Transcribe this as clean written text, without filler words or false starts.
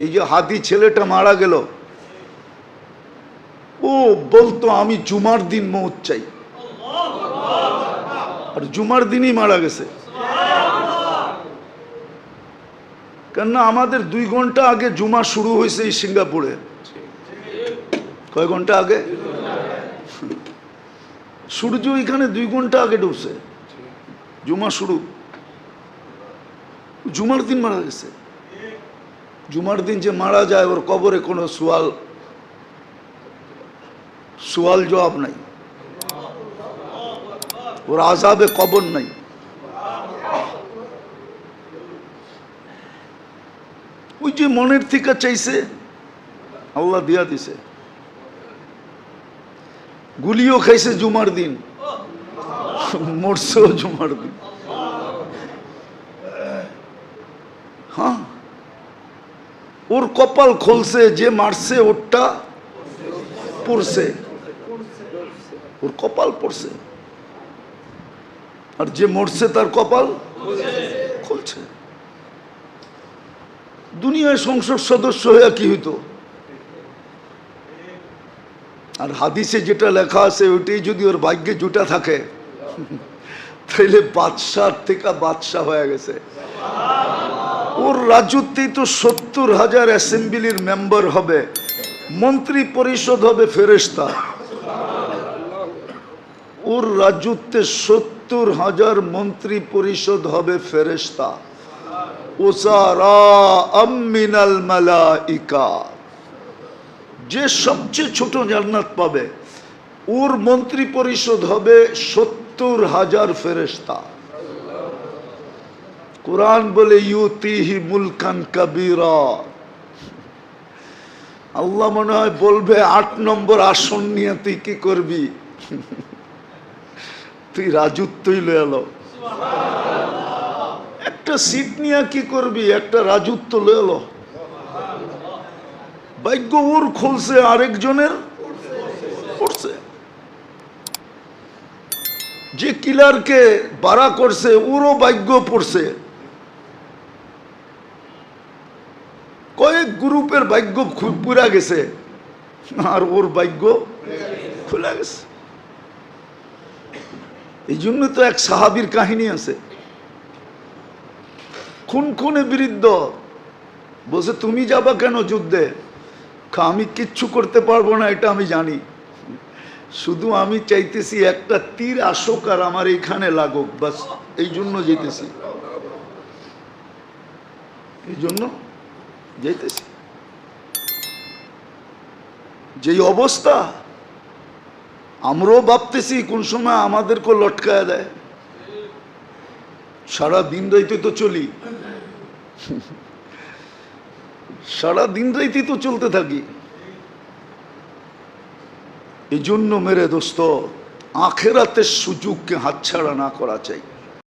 এই যে হাদি ছেলেটা মারা গেল, ও বলতো আমি জুমার দিন মৌত চাই, আর জুমার দিনই মারা গেছে। কেননা আমাদের 2 ঘন্টা আগে জুমা শুরু হয়েছে এই সিঙ্গাপুরে। কয় ঘন্টা আগে? সূর্য এখানে 2 ঘন্টা আগে ডুবছে, জুমা শুরু। জুমার দিন মারা গেছে। জুমার দিন যে মারা যায় ওর কবরে কোনো সওয়াল জবাব নাই, ওর আযাবে কবর নাই। ওই যে মনের থেকে চাইছে আল্লাহ দিয়া দিছে। গুলিও খাইছে জুমার দিন, মরছেও জুমার দিন। হ্যাঁ, ওর কপাল খুলছে, যে মারছে ওরটা পড়ছে, ওর কপাল পড়ছে, আর যে মরছে তার কপাল খুলছে। দুনিয়ায় সংসদ সদস্য হয়ে কি হইতো? আর হাদিসে যেটা লেখা আছে ওইটাই যদি ওর ভাগ্যে জুটা থাকে তাইলে বাদশাহ থেকে বাদশাহ হয়ে গেছে। ওর রাজত্বেই তো 70,000 অ্যাসেম্বলির মেম্বার হবে, মন্ত্রী পরিষদ হবে ফেরেশতা। ওর রাজত্বে 70,000 মন্ত্রী পরিষদ হবে ফেরেশতা। ওসারা মিনাল মালাইকা, যে সবচেয়ে ছোট জান্নাত পাবে ওর মন্ত্রী পরিষদ হবে 70,000 ফেরেশতা। কুরআন বলে ইউতিহি মুলকান কাবীরা। আল্লাহ মনে হয় বলবে 8 নম্বর আসন নিয়ে তুই কি করবি? তুই রাজত্বই লয়ে এলো। একটা সিট নিয়ে কি করবি? একটা রাজত্ব লয়ে এলো। ভাগ্য ওর খুলছে, আরেকজনের পড়ছে। যে কিলারকে বাড়া করছে ওরও ভাগ্য পড়ছে। কয়েক গ্রুপের ভাগ্য পুরা গেছে, আর ওর ভাগ্য খুলে গেছে। এই জন্য তো এক সাহাবীর কাহিনী আছে, খুনে বিরুদ্ধ বলছে তুমি যাবা কেন যুদ্ধে? আমি কিচ্ছু করতে পারবো না এটা আমি জানি, শুধু আমি চাইতেছি একটা তীর আসুক আর আমার এখানে লাগুক, বাস এই জন্য যেতেছি, এই জন্য যাইতেছি। যেই অবস্থা আমরাও ভাবতেছি কোন সময় আমাদেরকে লটকায় দেয়। সারা দিন রাইতে তো চলি, সারা দিন রাইতে তো চলতে থাকি। এই জন্য মেরে দোস্ত আখেরাতের সুযোগকে হাতছাড়া না করা চাই।